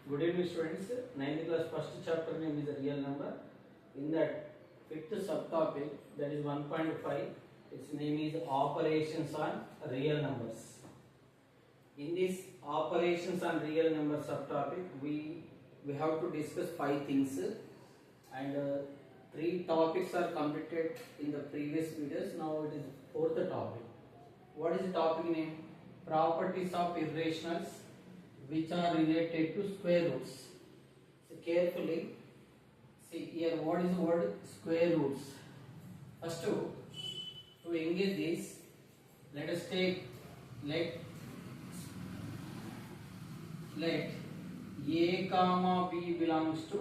Good evening students. 9th class first chapter name is a real number. In that fifth subtopic, that is 1.5, its name is operations on real numbers. In this operations on real number subtopic, we have to discuss 5 things, and 3 topics are completed in the previous videos. Now it is 4th topic. What is the topic name? Properties of irrationals which are related to square roots. So carefully see here, what is the word square roots. First to engage this, let us take let a comma b belongs to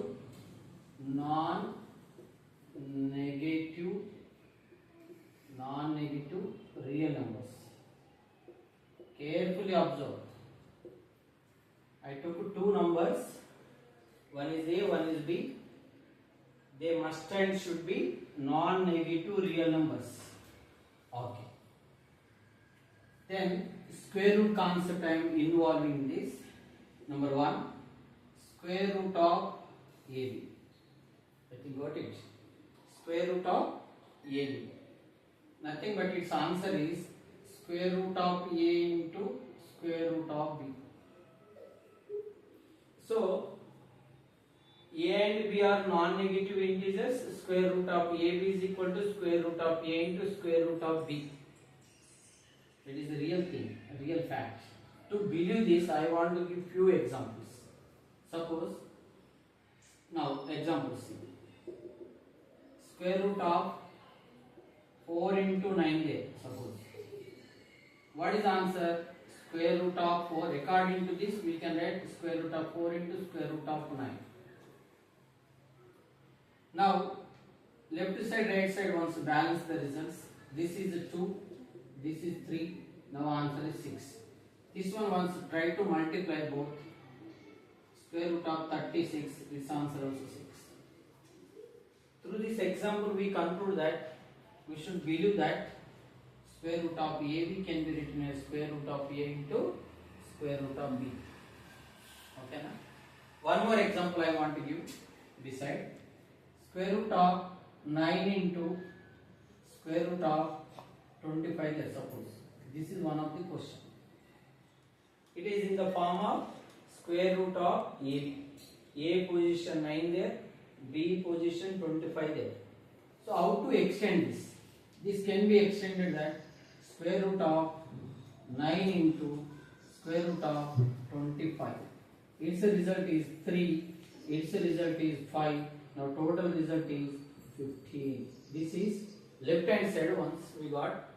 non-negative real numbers. Carefully observe. I took 2 numbers, one is A, one is B. They must and should be non-negative real numbers. Okay. Then square root concept I am involving in this. Number 1, square root of AB. I think got it. Square root of AB. Nothing but its answer is square root of A into square root of B. So, A and B are non-negative integers. Square root of AB is equal to square root of A into square root of B. It is a real thing, a real fact. To believe this, I want to give few examples. Suppose, now example C. Square root of 4 into 9 there, suppose. What is the answer? Square root of 4. According to this, we can write square root of 4 into square root of 9. Now, left side, right side once balance the results. This is 2, this is 3. Now answer is 6. This one once try to multiply both. Square root of 36. This answer also 6. Through this example, we conclude that we should believe that square root of AB can be written as square root of A into square root of B. Okay, na? One more example I want to give beside. Square root of 9 into square root of 25, let's suppose. This is one of the question. It is in the form of square root of AB. A position 9 there, B position 25 there. So how to extend this? This can be extended that square root of 9 into square root of 25. Its result is 3. Its result is 5. Now total result is 15. This is left hand side. Once we got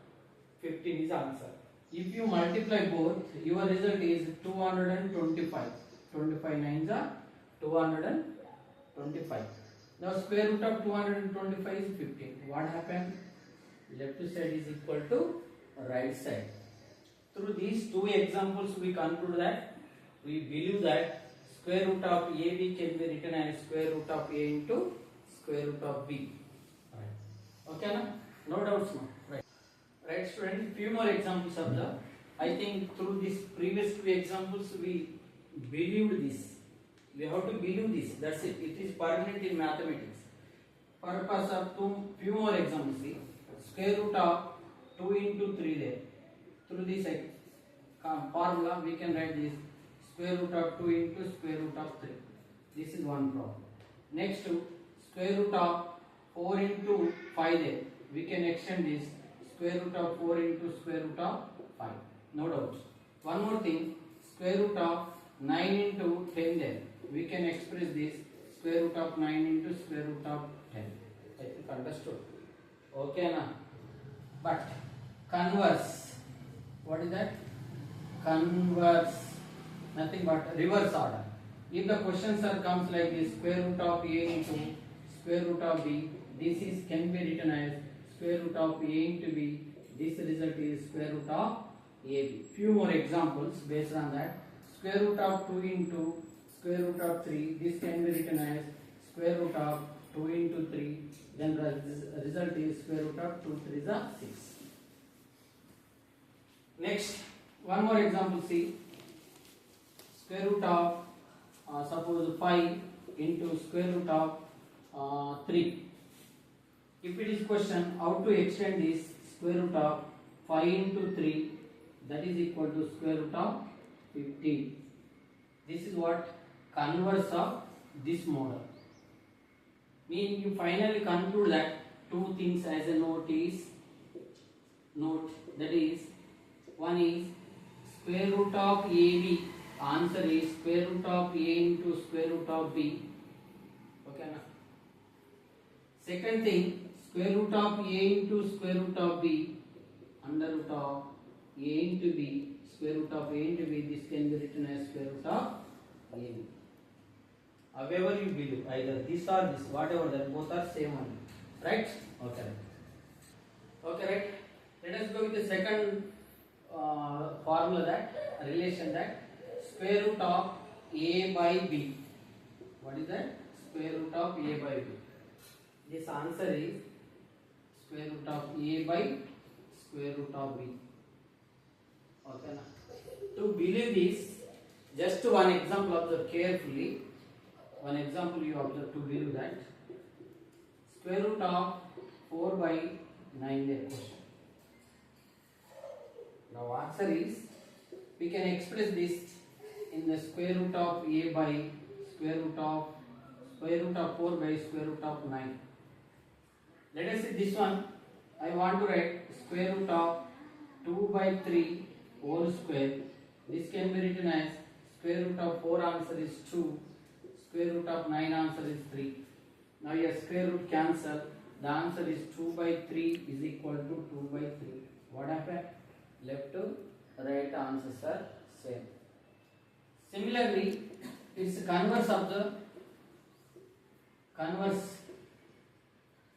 15 is answer. If you multiply both, your result is 225. 25 9s are 225. Now square root of 225 is 15. What happened? Left side is equal to right side. Through these 2 examples, we conclude that we believe that square root of AB can be written as square root of A into square root of B. Right. Okay, no doubts, no. Right. Right, students. Few more examples of the. I think through these previous 2 examples, we believed this. We have to believe this. That's it. It is permanent in mathematics. Purpose of few more examples. See, square root of 2 into 3 there. Through this formula, we can write this square root of 2 into square root of 3. This is one problem. Next to square root of 4 into 5 there. We can extend this square root of 4 into square root of 5. No doubts. One more thing, square root of 9 into 10 there. We can express this square root of 9 into square root of 10. I think understood. Okay, na? But converse, what is that? Converse, nothing but reverse order. If the question comes like this, square root of A into square root of B, this is can be written as square root of A into B. This result is square root of AB. Few more examples based on that. Square root of 2 into square root of 3. This can be written as square root of 2 into 3. Then the result is square root of 2 3 is 6. Next, one more example. See, square root of suppose 5 into square root of 3. If it is question how to extend this square root of 5 into 3, that is equal to square root of 15. This is what converse of this model. Mean you finally conclude that two things as a note that is, one is square root of AB, answer is square root of A into square root of B. Okay na? Second thing, square root of A into square root of B under root of A into B, square root of A into B, this can be written as square root of A. However you believe, either this or this, whatever that, both are same only. Right? Okay. Okay, right? Let us go with the second formula, that relation, that square root of A by B. What is that? Square root of A by B. This answer is square root of A by square root of B. Okay na? To believe this, just one example observe carefully. One example you observe to believe that. Square root of 4 by 9 their question. Now answer is, we can express this in the square root of A by square root of 4 by square root of 9. Let us see this one. I want to write square root of 2 by 3 whole square. This can be written as square root of 4 answer is 2, square root of 9 answer is 3. Now your square root cancel. The answer is 2 by 3 is equal to 2 by 3. What happened? Left to right answers are same. Similarly, it's converse of the converse.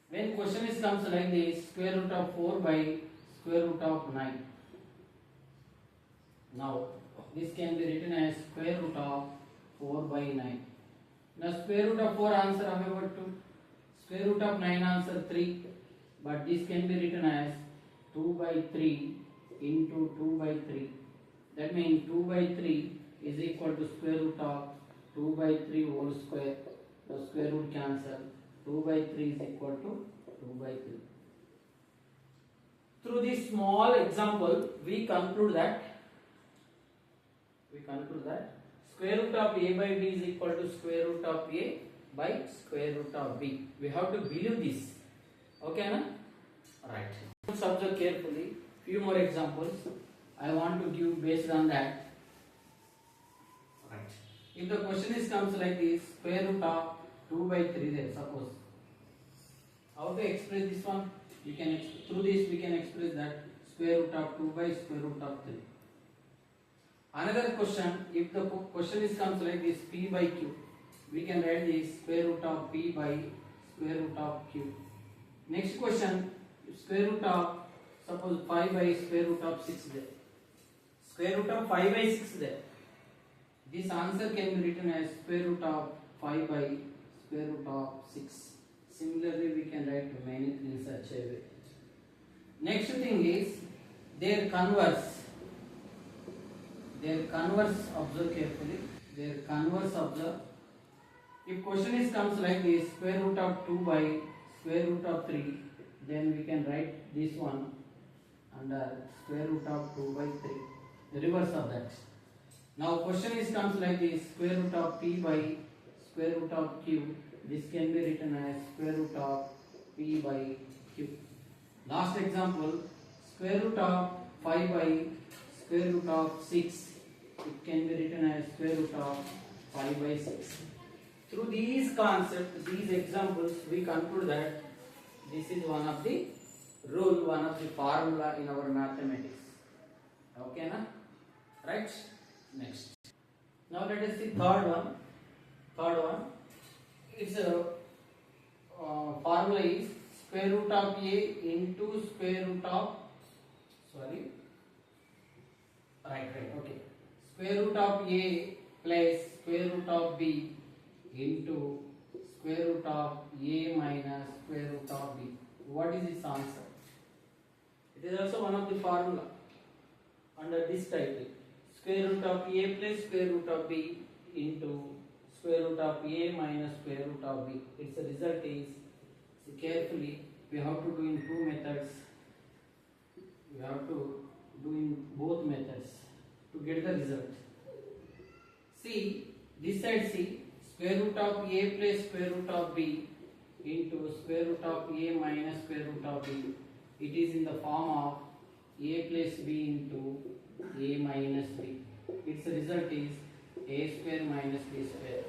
When question is comes like this, square root of 4 by square root of 9. Now this can be written as square root of 4 by 9. Now square root of 4 answer however 2, square root of 9 answer 3, but this can be written as 2 by 3 into 2 by 3. That means 2 by 3 is equal to square root of 2 by 3 whole square. The square root cancel. 2 by 3 is equal to 2 by 3. Through this small example, we conclude that square root of A by B is equal to square root of A by square root of B. We have to believe this. Okay, na? Right. Observe carefully. Few more examples I want to give based on that. Right. If the question is comes like this, square root of 2 by 3 there, suppose. How to express this one? You can through this we can express that square root of 2 by square root of 3. Another question, if the question is comes like this, P by Q, we can write this square root of P by square root of Q. Next question, square root of suppose 5 by square root of 6 there. Square root of 5 by 6 there. This answer can be written as square root of 5 by square root of 6. Similarly, we can write many in such a way. Next thing is their converse. Their converse, observe carefully. Their converse observe. If question is comes like this, square root of 2 by square root of 3, then we can write this one under square root of 2 by 3. The reverse of that. Now question is comes like this, square root of P by square root of Q. This can be written as square root of P by Q. Last example, square root of 5 by square root of 6. It can be written as square root of 5 by 6. Through these concepts, these examples, we conclude that this is one of the rule, one of the formula in our mathematics. Okay, na? Right? Next. Now let us see third one. Third one. Its formula is square root of A into square root of, okay. Square root of A plus square root of B into square root of A minus square root of B. What is its answer? It is also one of the formula under this title. Square root of A plus square root of B into square root of a minus square root of b. Its result is, see carefully, we have to do in two methods. We have to do in both methods to get the result. See, this side see, square root of a plus square root of b into square root of a minus square root of b. It is in the form of a plus b into a minus b. Its result is a square minus b square.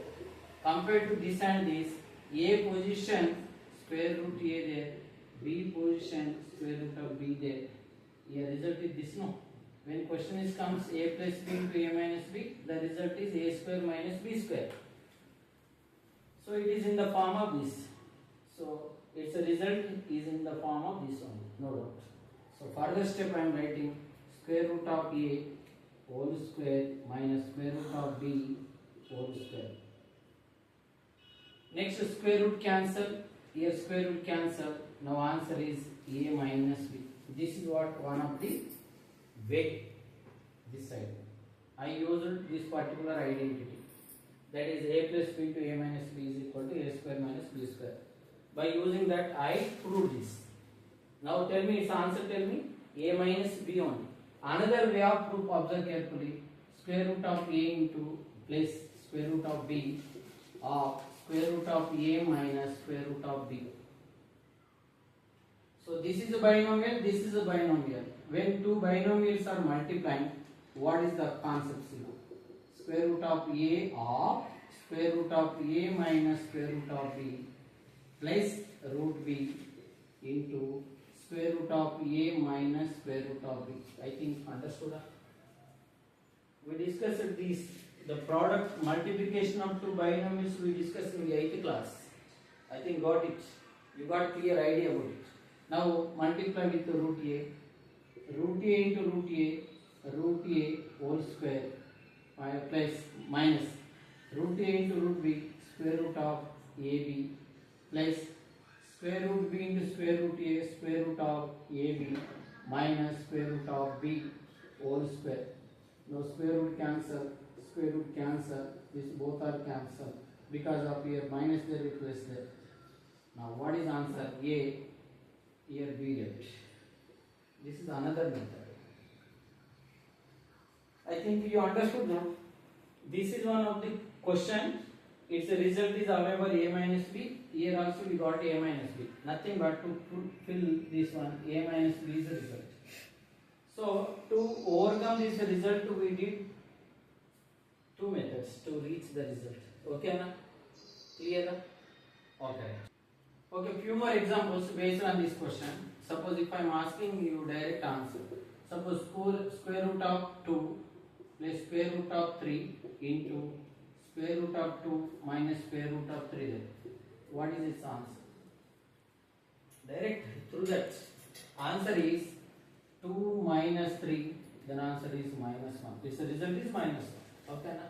Compared to this and this, a position square root a there, b position square root of b there. Here result is this, no? When question is comes a plus b into a minus b, the result is a square minus b square. So it is in the form of this. So its result is in the form of this one, no doubt. So further step I am writing square root of a whole square minus square root of b whole square. Next square root cancel, here square root cancel. Now answer is a minus b. This is what one of the way, this side. I used this particular identity. That is a plus b into a minus b is equal to a square minus b square. By using that I proved this. Now tell me its answer, tell me a minus b only. Another way of proof, observe carefully, square root of a into plus square root of b of square root of a minus square root of b. So this is a binomial, this is a binomial. When two binomials are multiplying, what is the concept? Square root of a of square root of a minus square root of b plus root b into square root of a minus square root of b. I think understood? We discussed this, the product multiplication of two binomials we discussed in the 8th class. I think got it. You got clear idea about it. Now multiply with root a into root a whole square plus minus root a into root b square root of ab plus square root b into square root a square root of ab minus square root of b whole square. Now square root cancel, this both are cancelled because of here minus there replace there. Now what is answer? A, here b left. This is another method. I think you understood now. This is one of the question. Its result is however a minus b. Here also we got a minus b. Nothing but to fill this one. A minus b is the result. So to overcome this result, we did two methods to reach the result. Okay, na? Clear? Na? Okay. Okay, few more examples based on this question. Suppose if I am asking you direct answer. Suppose square root of 2 plus square root of 3 into square root of 2 minus square root of 3. What is its answer? Direct through that. Answer is 2 minus 3, then answer is minus 1. This result is minus 1. Okay, na?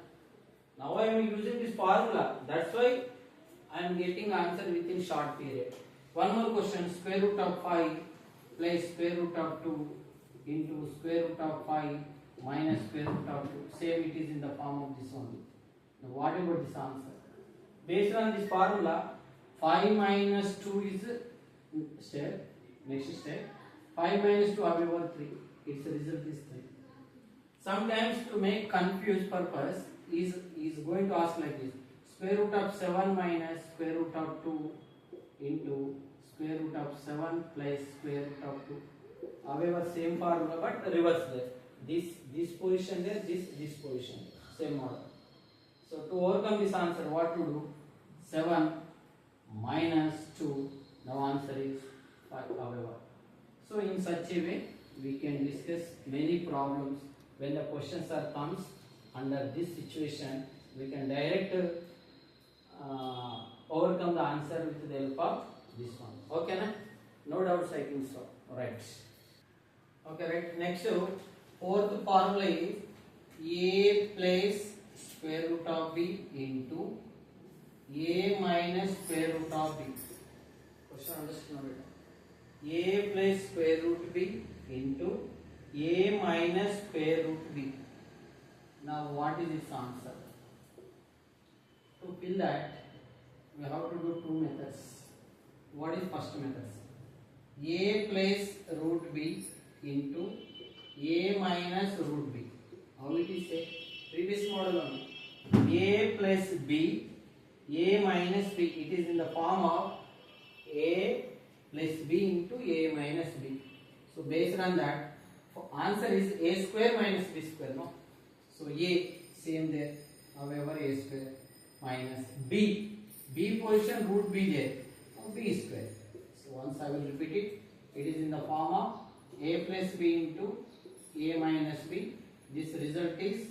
Now I am using this formula. That's why I am getting answer within short period. One more question, square root of 5 plus square root of 2 into square root of 5 minus square root of 2. Same it is in the form of this only. Now what about this answer? Based on this formula, 5 minus 2 is step, next step. 5 minus 2 however 3. Its result is 3. Sometimes to make confused purpose is going to ask like this. Square root of 7 minus square root of 2 into square root of 7 plus square root of 2. However, same formula but reverse there. This position there, this position. Same model. So to overcome this answer, what to do? 7 minus 2. Now answer is 5. However. So in such a way, we can discuss many problems when the questions are comes under this situation. We can direct overcome the answer with the help of this one. Okay, na? No doubts, I think so. Right. Okay, right. Next, fourth formula is a plus square root of b into a minus square root of b. Question understand? A plus square root b into a minus square root b. Now what is its answer? To To fill that, we have to do two methods. What is first method? A plus root b into a minus root b. How it is said? Previous model only. A plus b, a minus b. It is in the form of a plus b into a minus b. So based on that, answer is a square minus b square. No. So a same there. However, a square minus b. B position root b there. B square. So once I will repeat it. It is in the form of a plus b into a minus b. This result is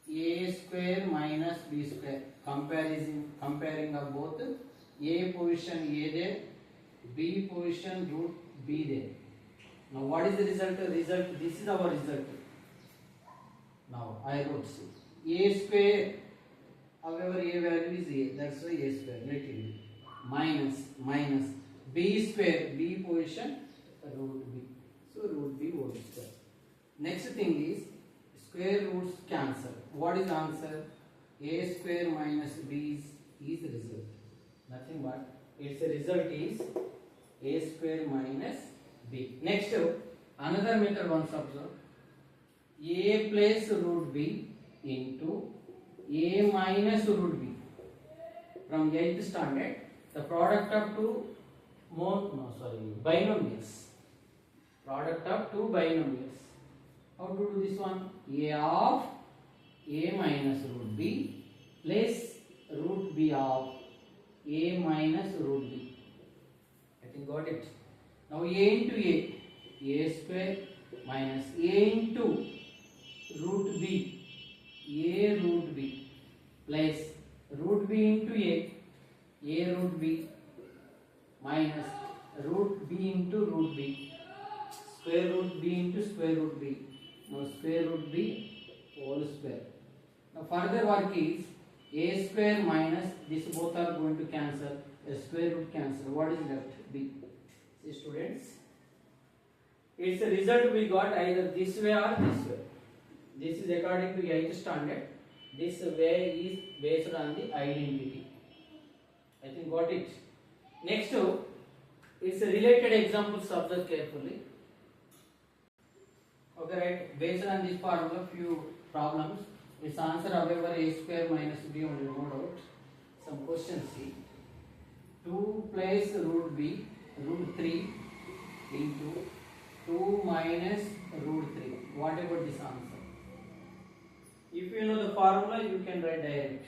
a square minus b square. Comparing of both a position a there, b position root b there. Now what is the result? This is our result. Now I wrote a square. However, a value is a. That's why a square. Let it be. Minus b square, b position root b. So root b whole square. Next thing is square roots cancel. What is the answer? A square minus b is the result. Nothing but its result is a square minus b. Next, another method once observe. A plus root b into a minus root b. From 8th standard, the product of two binomials. Product of two binomials. How to do this one? A of a minus root b plus root b of a minus root b. I think got it. Now a into a square minus a into root b, a root b plus root b into a root b minus root b into root b, square root b into square root b. Now square root b whole square. Now further work is a square minus this both are going to cancel. A square root cancel. What is left? B. See students, its a result we got either this way or this way. This is according to 8th standard. This way is based on the identity. I think got it. Next, it's a related examples. Observe carefully. Okay, right. Based on this formula, few problems. Its answer, however, a square minus b only, no doubt. Some questions see. 2 plus root b root 3 into 2 minus root 3. What about this answer? If you know the formula, you can write direct.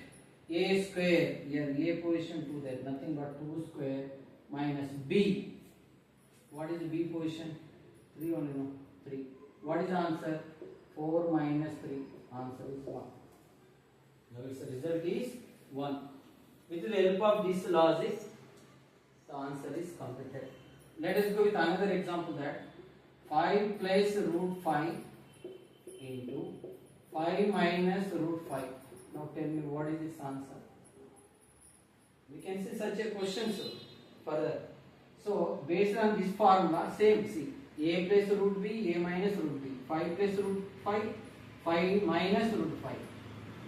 A square, here a position 2 there, nothing but 2 square minus b. What is the b position? 3 only, no? 3. What is the answer? 4 minus 3. Answer is 1. Now its result is 1. With the help of this logic, the answer is completed. Let us go with another example that 5 plus root 5 into 5 minus root 5. Now tell me what is this answer? We can see such a question further. So based on this formula, same see a plus root b, a minus root b, 5 plus root 5, 5 minus root 5.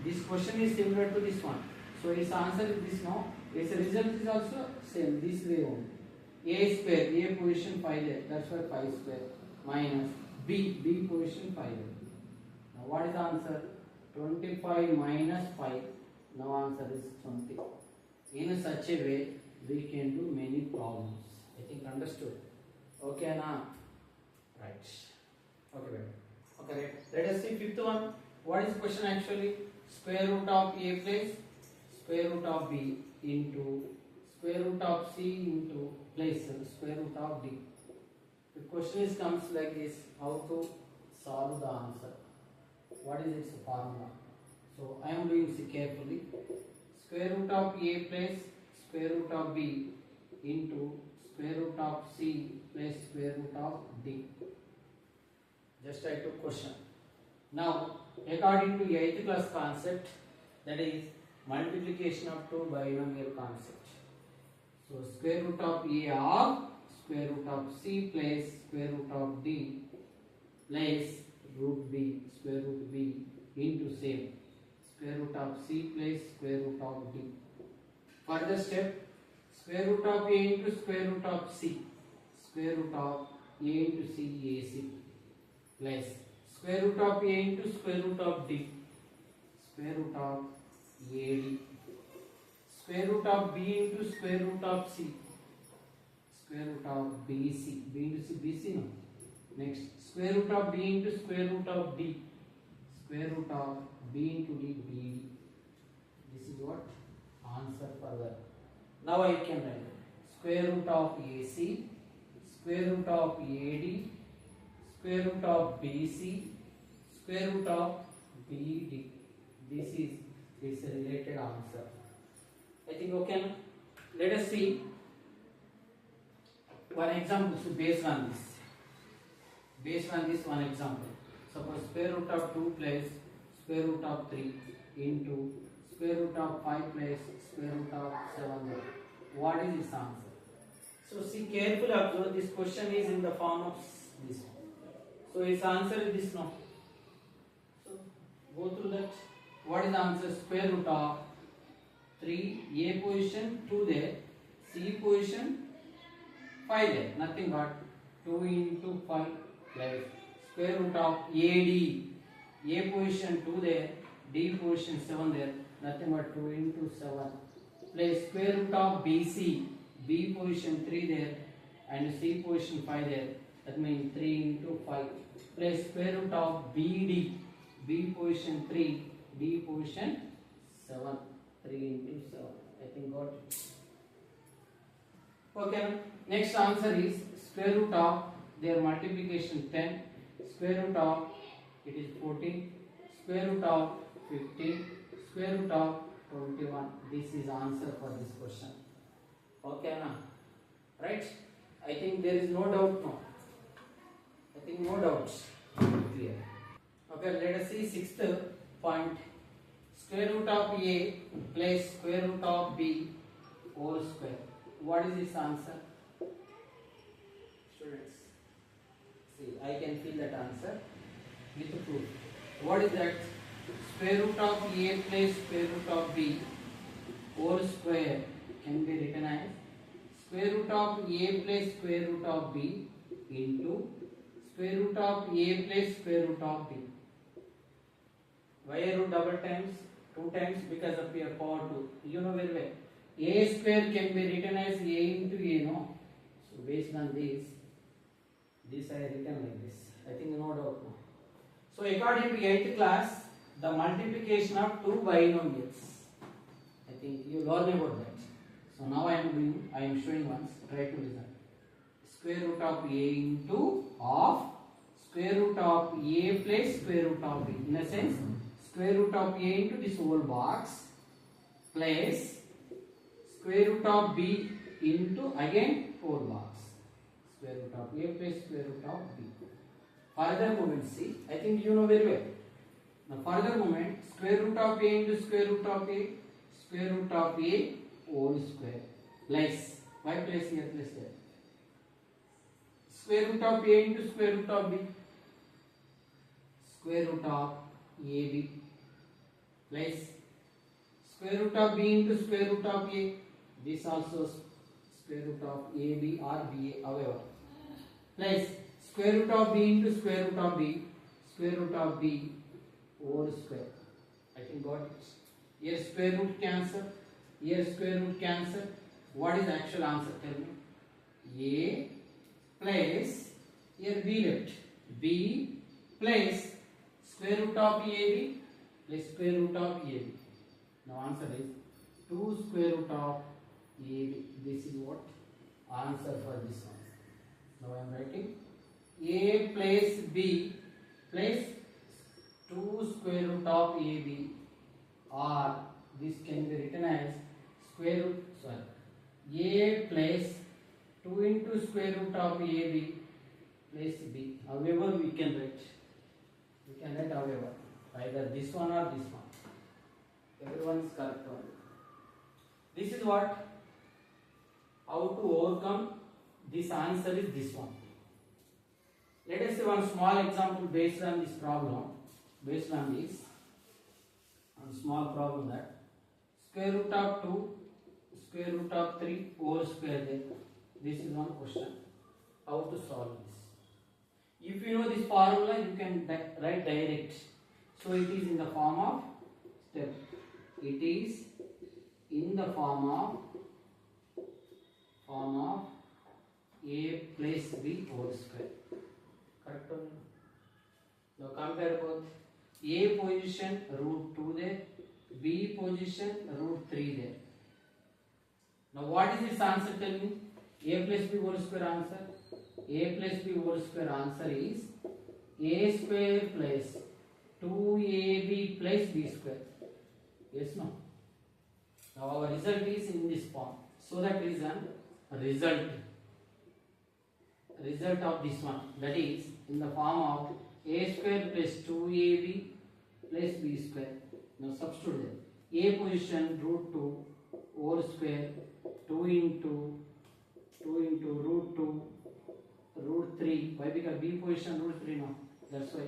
This question is similar to this one. So its answer is this now. Its result is also same this way only. A square, a position 5 there, that's why 5 square minus b position 5 there. Now what is the answer? 25 minus 5. Now answer is 20. In such a way, we can do many problems. I think understood. Okay, now right. Okay, right. Let us see fifth one. What is the question actually? Square root of a plus square root of b into square root of c into plus square root of d. The question is comes like this: how to solve the answer? What is its formula? So I am doing it carefully. Square root of a plus square root of b into square root of c plus square root of d. Just I took question. Now, according to 8th class concept, that is multiplication of two binomial concept. So square root of a of square root of c plus square root of d plus root b square root b into same square root of c plus square root of d. Further step, square root of a into square root of c, square root of a into c ac plus square root of a into square root of d, square root of ad, square root of b into square root of c, square root of bc, b into c, bc no. Next, square root of b into square root of d, square root of b into d, bd. This is what answer for that. Now I can write square root of ac, square root of ad, square root of bc, square root of bd. This is this related answer. I think okay. Let us see one example. So based on this one example, suppose square root of 2 plus square root of 3 into square root of 5 plus square root of 7. What is this answer? So see carefully observe, this question is in the form of this. So its answer is this now. So go through that. What is the answer? Square root of 3, a position 2 there, c position 5 there, nothing but 2 into 5 plus square root of ad, a position 2 there, d position 7 there, nothing but 2 into 7 plus square root of bc, b position 3 there and c position 5 there, that means 3 into 5 plus square root of bd, b position 3, d position 7, 3 into 7. I think got it. Okay, next answer is square root of their multiplication 10, square root of it is 14, square root of 15, square root of 21. This is answer for this question. Okay, now, right? I think there is no doubt now. I think no doubts. Clear. Okay, let us see sixth point. Square root of a plus square root of b whole square. What is this answer? Students, see, I can fill that answer with proof. What is that? Square root of a plus square root of b whole square can be written as square root of a plus square root of b into square root of a plus square root of b. Why I wrote double times? 2 times because of your power 2. You know very well. A square can be written as a into a, no? So based on this I written like this. I think no doubt now. So according to 8th class, the multiplication of 2 binomials. I think you learn about that. So now I am showing once. Try to listen. Square root of a into of square root of a plus square root of b. In a sense, square root of a into this whole box plus square root of b into again whole box. Square root of a plus square root of b. Further movement, see, I think you know very well. Now further movement, square root of a into square root of a, square root of a whole square plus, why plus here plus there? Square root of a into square root of b, square root of ab plus square root of b into square root of a, this also square root of ab or ba, however, plus square root of b into square root of b, square root of b whole square. I think got it. Here square root cancel, here square root cancel. What is the actual answer? Tell me. A plus, here b left, b plus square root of ab plus square root of ab. Now answer is 2 square root of ab. This is what answer for this one. Now I am writing a plus b plus 2 square root of ab, or this can be written as square root, a plus 2 into square root of ab plus b. However we can write however, either this one or this one. Everyone is correct one. This is what, how to overcome this answer is this one. Let us see one small example based on this problem. Based on this, one small problem that square root of 2, square root of 3 whole square there. This is one question. How to solve this? If you know this formula, you can write direct. So it is in the form of step. It is in the form of a plus b whole square. Correct or no? Now compare both. A position root 2 there, B position root 3 there. Now what is its answer, tell me? A plus B whole square answer? A plus B whole square answer is A square plus 2AB plus B square. Yes, no? Now our result is in this form. So that reason, result of this one, that is in the form of A square plus 2AB plus B square. Now substitute there. A position root 2 whole square 2 into root 2 root 3. Why? Because B position root 3 now. That's why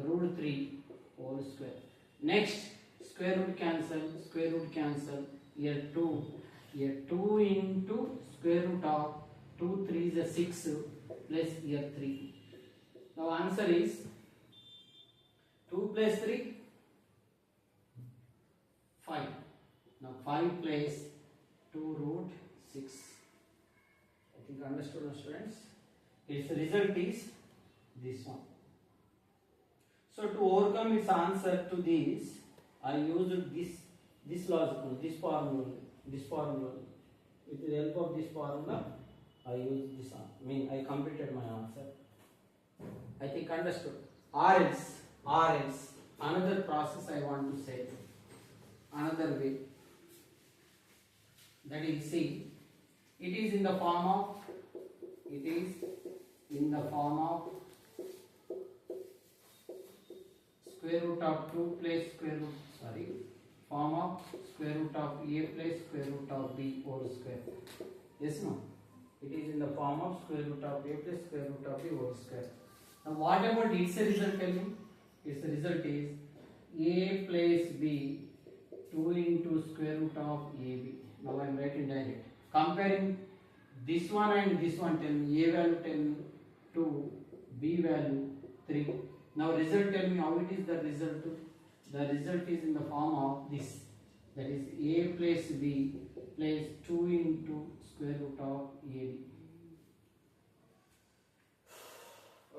root 3 whole square. Next, square root cancel. Here 2. Here 2 into square root of 2 3 is a 6 plus here 3. Now answer is 2 plus 3 5. Now 5 plus 2 root 6. I think understood, students. Its result is this one. So to overcome its answer to this, I used this logical, this formula. With the help of this formula, I used this. I completed my answer. I think understood. Or else, another process I want to say. Another way. That is, see, it is in the form of square root of 2 plus form of square root of A plus square root of B whole square. Yes, no? It is in the form of square root of A plus square root of B whole square. Now what about its result, tell me? Its result is A plus B 2 into square root of AB. Now I am writing direct. Comparing this one and this one, tell me A value tell me 2, B value 3. Now result, tell me how it is the result. The result is in the form of this. That is A plus B plus 2 into square root of AB.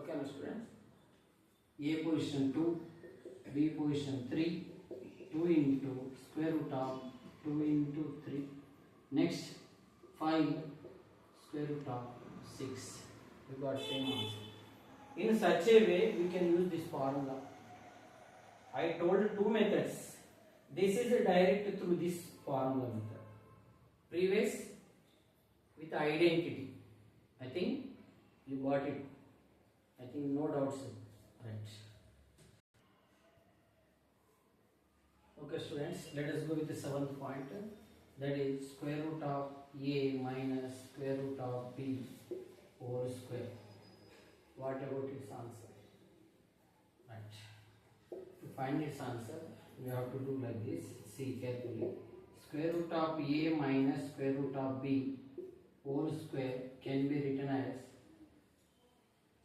Okay, my students. A position 2, B position 3, 2 into square root of 2 into 3. Next 5 square root of 6. We got same answer. In such a way, we can use this formula. I told two methods. This is a direct through this formula method. Previous with identity. I think you got it. I think no doubts. Right. Okay, students, let us go with the 7th point. That is square root of A minus square root of B whole square. What about its answer? Right. To find its answer, we have to do like this. See carefully. Square root of A minus square root of B whole square can be written as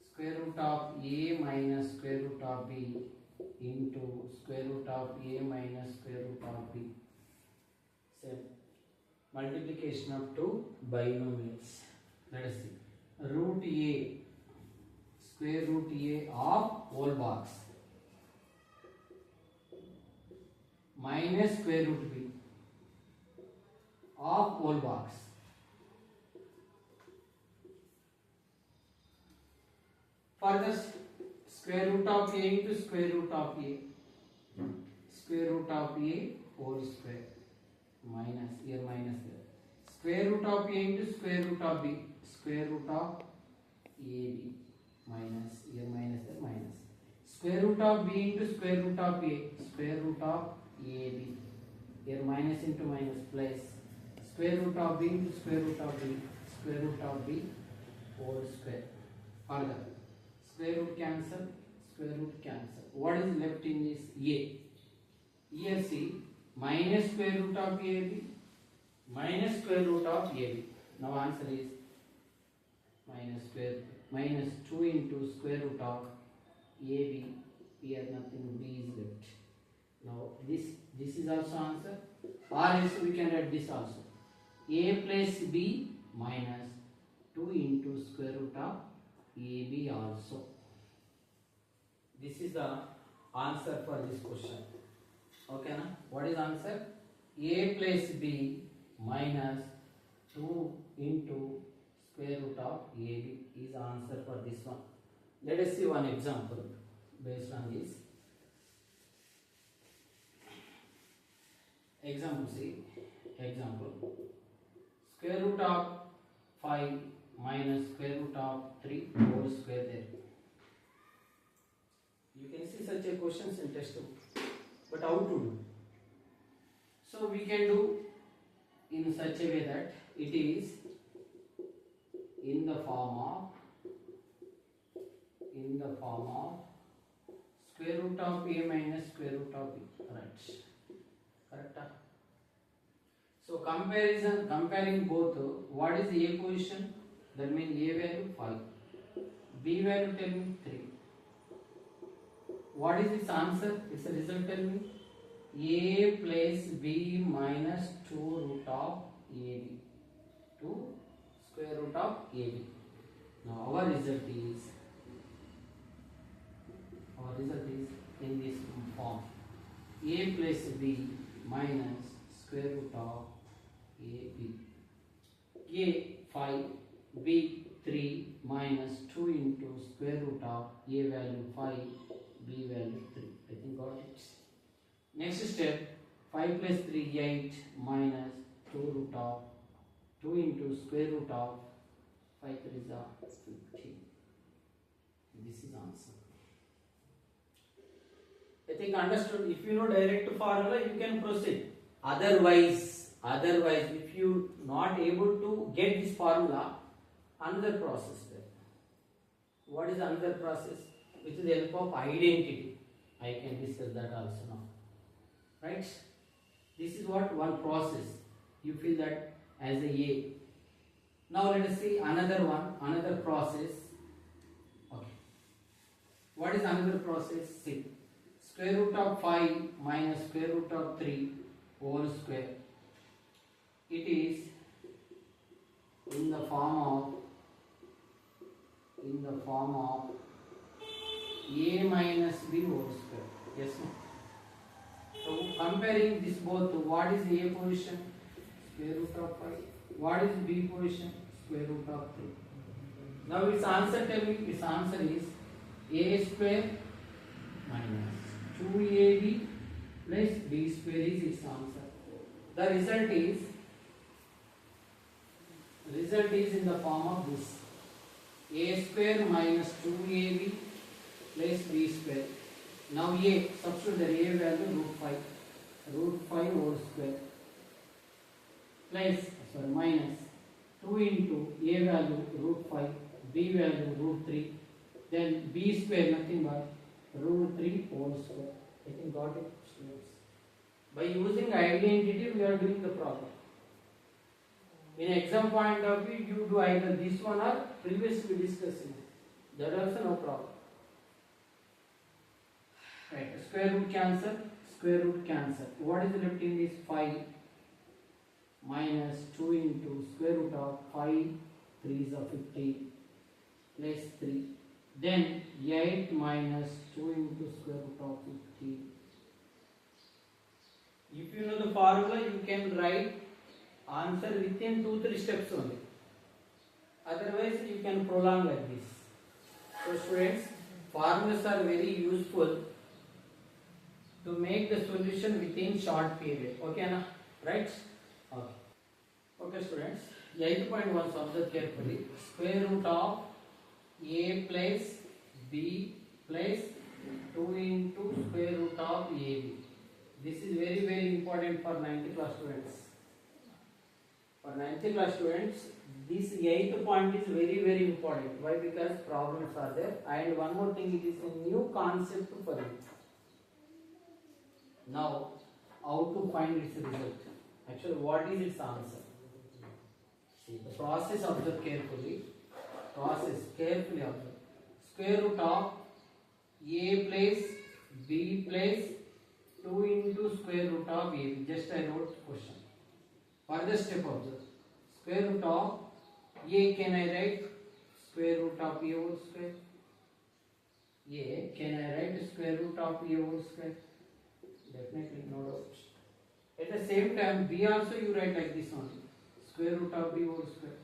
square root of A minus square root of B into square root of A minus square root of B. So, multiplication of two binomials. Let us see. Root A, square root A of whole box minus square root B of whole box. Further, square root of A into square root of A. Square root of A whole square. Minus, here minus there. Square root of A into square root of B. Square root of AB. Minus, here minus there, minus. Square root of B into square root of A. Square root of AB. Here minus into minus plus. Square root of B into square root of B. Square root of B whole square. Further. Square root cancel, square root cancel. What is left in this? A. Here see, minus square root of AB, minus square root of AB. Now answer is minus 2 into square root of AB. Here nothing, B is left. Now this is also answer, or else we can write this also. A plus B minus 2 into square root of AB also. This is the answer for this question. Okay na? What is answer? A plus B minus 2 into square root of AB is answer for this one. Let us see one example based on this. Example C. Example. Square root of 5 minus square root of 3 whole square there. You can see such a questions in textbook. But how to do? So we can do in such a way that it is in the form of square root of A minus square root of B. Right. Correct? So comparing both, what is A position? That means A value 5. B value tell me 3. What is its answer? Its result tell me. A plus B minus 2 root of AB. 2 square root of AB. Now our result is in this form. A plus B minus square root of AB. A 5, B 3 minus 2 into square root of A value 5, B value 3. I think got it. Next step, 5 plus 3 8 minus 2 root of 2 into square root of 5 3 is 15. This is answer. I think understood. If you know direct formula, you can proceed. Otherwise, if you not able to get this formula, another process there. What is another process? With the help of identity. I can discuss that also now. Right? This is what one process. You feel that as a. Now let us see another one, another process. Okay. What is another process? See. Square root of 5 minus square root of 3 whole square. It is in the form of A minus B whole square. Yes, no? So comparing this both, what is A position? Square root of 5. What is B position? Square root of 3. Now its answer tell me, its answer is A square minus 2AB plus B square is its answer. The result is in the form of this. A square minus 2AB plus B square. Now A, substitute the A value root 5 whole square plus minus 2 into A value root 5, B value root 3, then B square nothing but root 3 whole square. I think got it, students. By using identity, we are doing the problem. In exam point of view, you do either this one or previously discussed. That also no problem. Right, square root cancel. What is left in this? 5 minus 2 into square root of 5, 3 is 15 plus 3. Then 8 minus 2 into square root of 15. If you know the formula, you can write answer within 2-3 steps only. Otherwise, you can prolong like this. So students, formulas are very useful to make the solution within short period. Okay, na? Right? Okay. Okay, students. 8.1 observe carefully. Square root of A plus B plus 2 into square root of AB. This is very, very important for 9th class students. For 9th class students, this 8th point is very, very important. Why? Because problems are there. And one more thing, it is a new concept for you. Now, how to find its result. Actually, what is its answer? See, the process observe carefully. Process carefully observe. Square root of a place b place 2 into square root of a. Just I wrote question. Further step observe. Square root of a, can I write square root of a whole square? A, can I write square root of a whole square? Definitely, no doubt. At the same time, b also you write like this only. Square root of b whole square.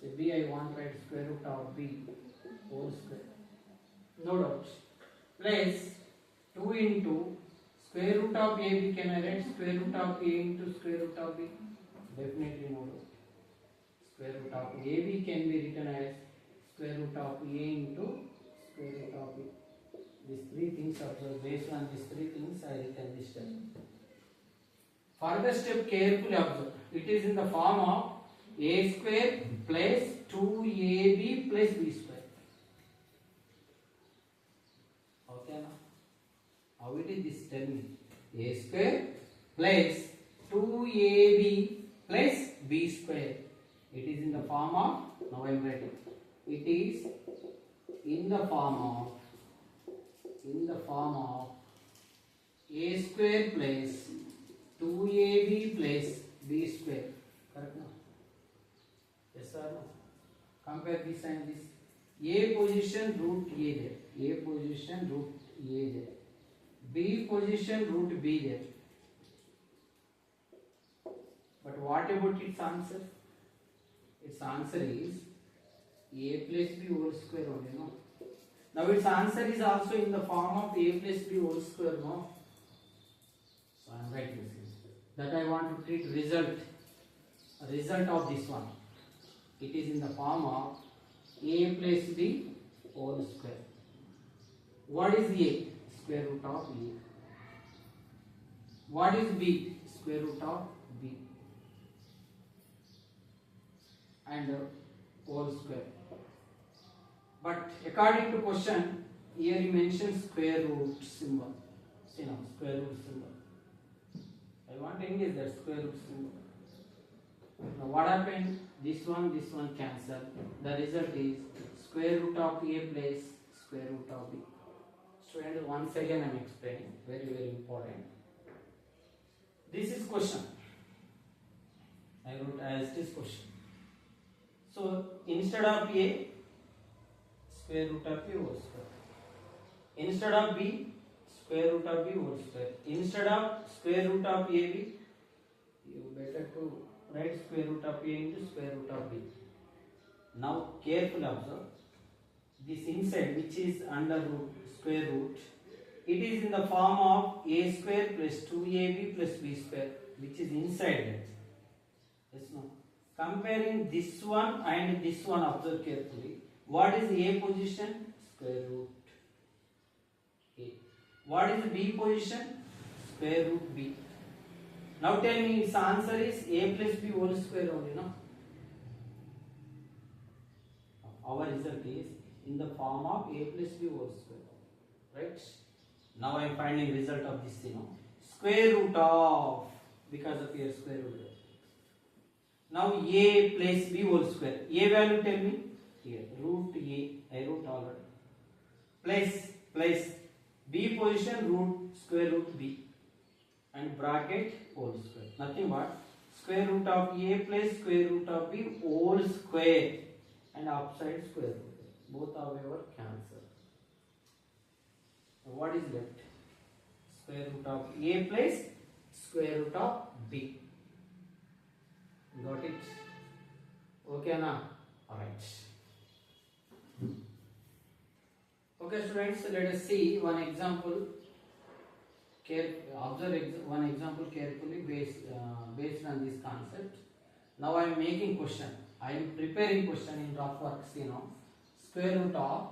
Say b, I want to write square root of b whole square. No doubt. Place 2 into square root of a b, can I write square root of a into square root of b? Definitely no doubt. Square root of a b can be written as square root of a into square root of b. These three things observed. Based on these three things, I written this step. Further step carefully observe. It is in the form of a square plus 2ab plus b square. Okay, now how it is this? Tell me. A square plus 2ab plus b square. It is in the form of, now I am writing. It is in the form of a square plus 2ab plus b square. Correct now? Yes or no? Compare this and this. A position root a there. A position root a there. B position root b there. But what about its answer? Its answer is a plus b whole square only, no? Now its answer is also in the form of a plus b whole square, no? So I am writing this. That I want to treat result of this one. It is in the form of a plus b whole square. What is a? Square root of a. What is b? Square root of b. And whole square. But according to question, here he mentions square root symbol. See now, square root symbol. I want to engage that square root symbol. Now what happened? This one cancel. The result is square root of a plus square root of b. Student, once again I am explaining. Very, very important. This is question. I wrote as this question. So instead of a, square root of a whole square. Instead of b, square root of b whole square. Instead of square root of ab, you better to write square root of a into square root of b. Now carefully observe. This inside, which is under root, square root, it is in the form of a square plus 2ab plus b square, which is inside it. Yes, no? Comparing this one and this one, observe carefully. What is a position? Square root a. What is b position? Square root b. Now tell me, its answer is a plus b whole square only, no? Our result is in the form of a plus b whole square. Right? Now I am finding result of this, square root of, because of here square root. Now a plus b whole square. A value tell me. Here root a, I wrote already. Plus b position root square root b and bracket whole square. Nothing but square root of a plus square root of b whole square and upside square root. Both however cancel. So what is left? Square root of a plus square root of b. Got it? Okay now? Alright. Okay students, let us see one example. Observe one example carefully based on this concept. Now I am making question. I am preparing question in rough works, Square root of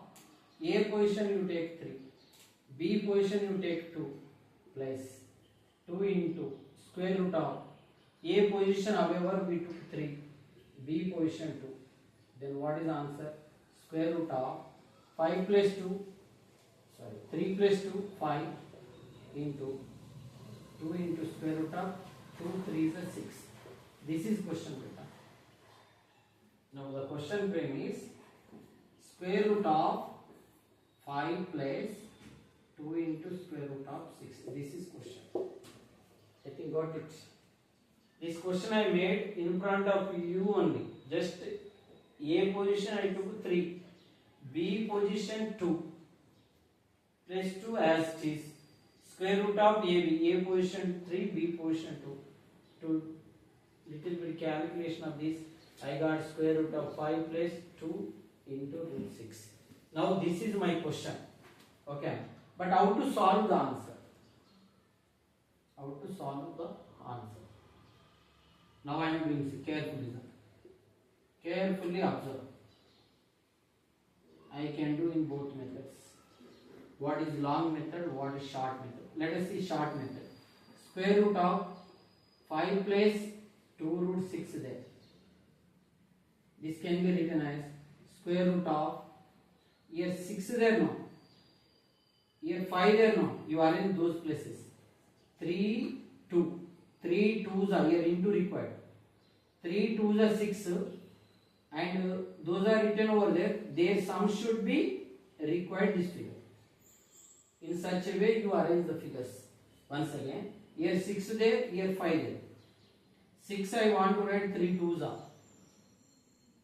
a position you take 3, b position you take 2, plus 2 into square root of a position, however we took 3, b position 2. Then what is the answer? Square root of 5 plus 2, 3 plus 2, 5 into 2 into square root of 2 3 is a 6. This is question paper. Now the question frame is square root of 5 plus 2 into square root of 6. This is question. I think got it. This question I made in front of you only. Just A position I took 3, B position 2, plus 2 as it is. Square root of AB, A position 3, B position 2. To little bit calculation of this, I got square root of 5 plus 2 into root 6. Now this is my question. Okay. But how to solve the answer? How to solve the answer? Now I am doing this. Carefully listen. Carefully observe. I can do in both methods. What is long method? What is short method? Let us see short method. Square root of 5 plus 2 root 6 there. This can be written as square root of, here 6 there no, here 5 there no, you are in those places. 3 2, 3 2s are here into required. 3 2s are 6 and those are written over there. Their sum should be required this figure. In such a way you arrange the figures. Once again, here 6 there, here 5 there. 6 I want to write 3 2s are.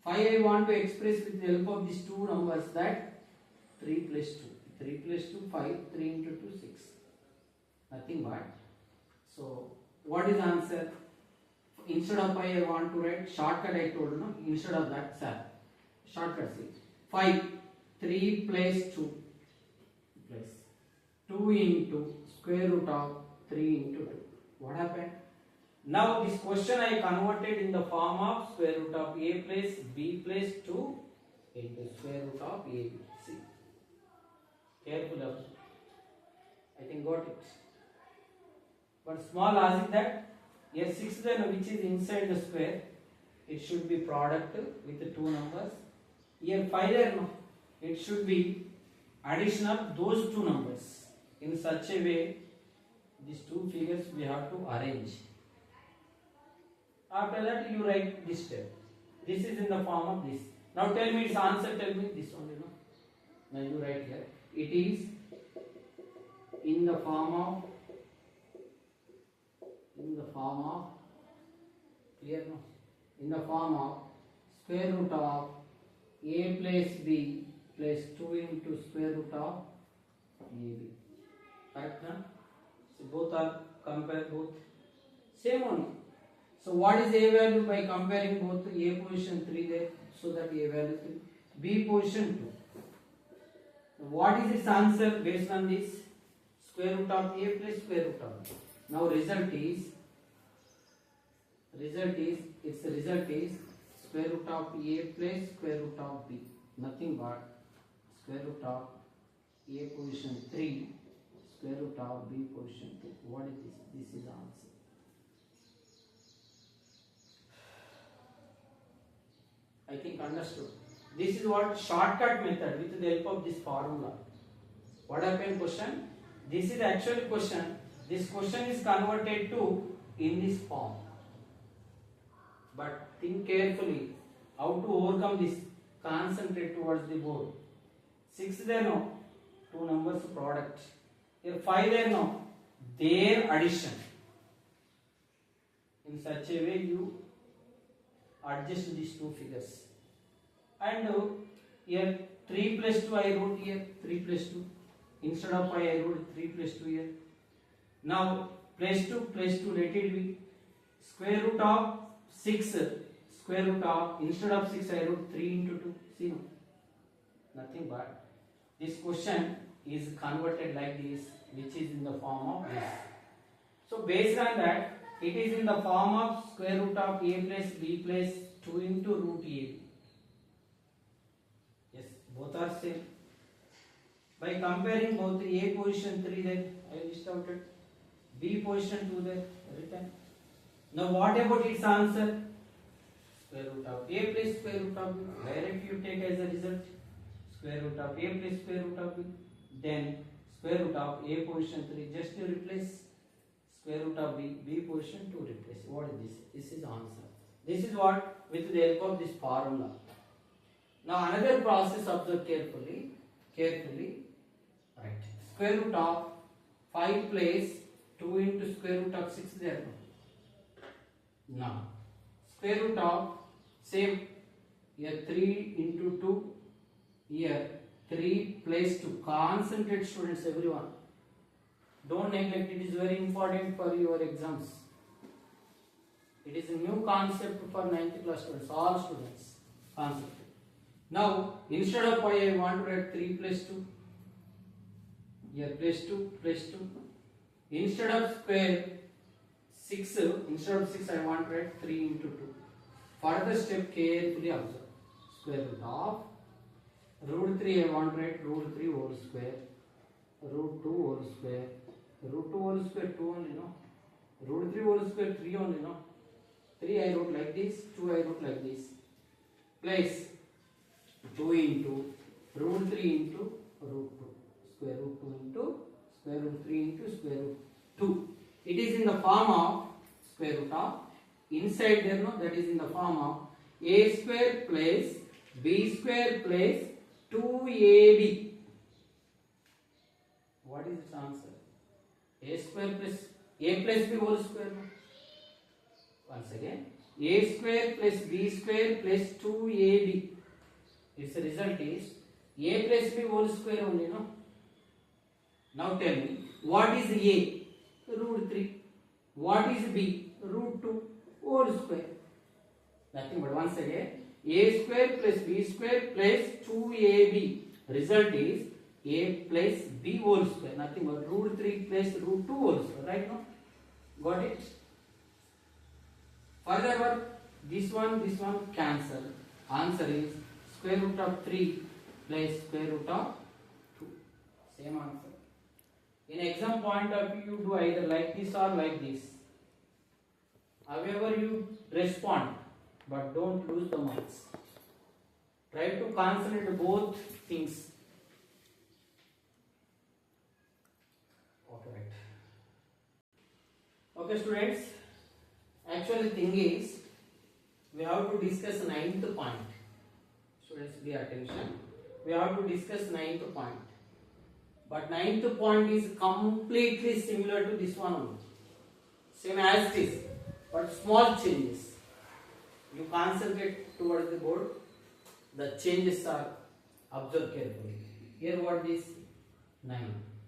5 I want to express with the help of these two numbers, that 3 plus 2. 3 plus 2, 5, 3 into 2, 6. Nothing but. So, what is the answer? Instead of 5 I want to write, shortcut I told you, no? Instead of that, sir. Shortcut see. 5, 3 plus 2 plus 2 into square root of 3 into 2. What happened? Now this question I converted in the form of square root of a plus b plus 2 into square root of ab. See. Careful observe. I think got it. But small logic that here 6 then which is inside the square, it should be product with the two numbers. Here 5 there no, it should be addition of those two numbers. In such a way, these two figures we have to arrange. After that you write this step. This is in the form of this. Now tell me its answer, tell me this only, no? Now you write here. It is in the form of clear no? In the form of square root of a plus b plus 2 into square root of ab. Correct, no? So both are compare both. Same only. So what is a value by comparing both? A position 3 there, so that a value 3. B position 2. What is its answer based on this? Square root of a plus square root of b. Now result is square root of a plus square root of b. Nothing but square root of a position 3 square root of b position 2. What is this? This is the answer. I think understood. This is what shortcut method with the help of this formula. What happened question? This is actually question. This question is converted to in this form. But think carefully how to overcome this. Concentrate towards the board. 6 there no, two numbers product. Here 5 there no, their addition. In such a way you adjust these two figures. And here 3 plus 2 I wrote here 3 plus 2. Instead of 5 I wrote 3 plus 2 here. Now plus 2 let it be square root of 6 square root of, instead of 6 I wrote 3 into 2. See no? Nothing but this question is converted like this, which is in the form of this. So based on that, it is in the form of square root of a plus b plus 2 into root a. Yes, both are same. By comparing both a position 3 there, I list out it. B position 2 there, written. Now what about its answer? Square root of a plus square root of b. Directly you take as a result square root of a plus square root of b. Then square root of a position 3. Just to replace square root of b position to replace. What is this? This is answer. This is what with the help of this formula. Now another process, observe carefully. Right. Square root of 5 place 2 into square root of 6 there. Now square root of same here 3 into 2 here 3 place 2. Concentrate students, everyone. Don't neglect, it is very important for your exams. It is a new concept for 9th class students, all students. Concept. Now, instead of pi, I want to write 3 plus 2. Here, plus 2, plus 2. Instead of square 6, instead of 6, I want to write 3 into 2. Further step, carefully observe. Square root of root 3, I want to write root 3 whole square. Root 2 whole square. Root 2 whole square 2 only, no? Root 3 whole square 3 only, no? 3 I wrote like this, 2 I wrote like this. Place 2 into root 3 into root 2. Square root 2 into square root 3 into square root 2. It is in the form of square root of, inside there, no? That is in the form of a square plus b square plus 2ab. What is its answer? A square plus a plus b whole square. Once again, a square plus b square plus 2ab. Its result is a plus b whole square only, no? Now tell me, what is a? Root 3. What is b? Root 2 whole square. Nothing but once again, a square plus b square plus 2ab. Result is a plus b whole square. Nothing but root 3 plus root 2 whole square. Right now? Got it? Further work, this one cancel. Answer is square root of 3 plus square root of 2. Same answer. In exam point of view, you do either like this or like this. However you respond, but don't lose the marks. Try to concentrate both things. Okay students, actually thing is, we have to discuss 9th point. Students, pay attention. We have to discuss 9th point. But 9th point is completely similar to this one only. Same as this, but small changes. You concentrate towards the board. The changes are observed carefully. Here what is 9?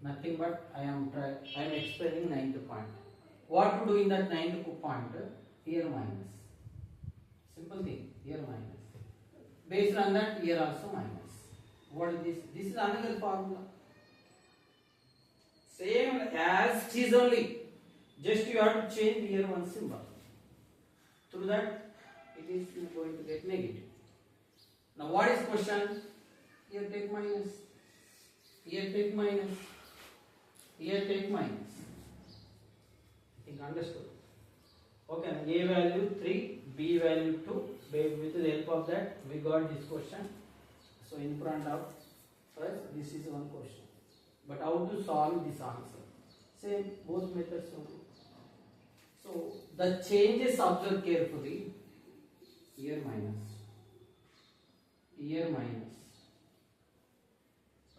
Nothing but I am explaining 9th point. What to do in that 9th point? Here minus. Simple thing. Here minus. Based on that, here also minus. What is this? This is another formula. Same as it is only. Just you have to change here one symbol. Through that, it is going to get negative. Now what is question? Here take minus. Here take minus. Here take minus. Think understood? Okay, A value 3, B value 2. With the help of that, we got this question. So in front of us, this is one question. But how to solve this answer? Same, both methods only. So the changes observe carefully. Here minus. Here minus.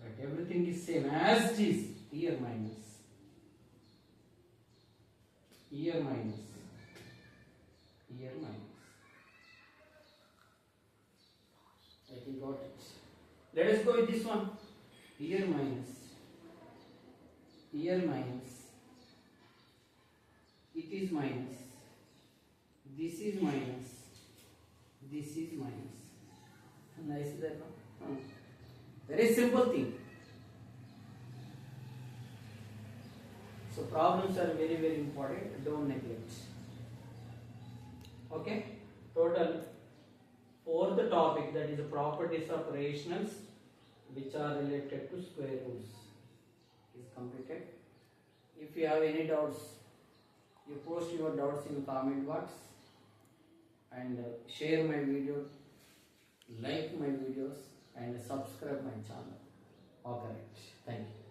Right, everything is same as it is. Here minus. Here minus. Here minus. I think got it. Let us go with this one. Here minus. Here minus. It is minus. This is minus. This is minus. Nice is that no? Very simple thing. So problems are very, very important. Don't neglect. Okay. Total fourth topic, that is the properties of rationals which are related to square roots, is completed. If you have any doubts, you post your doubts in comment box and share my video, like my videos and subscribe my channel. Okay, thank you.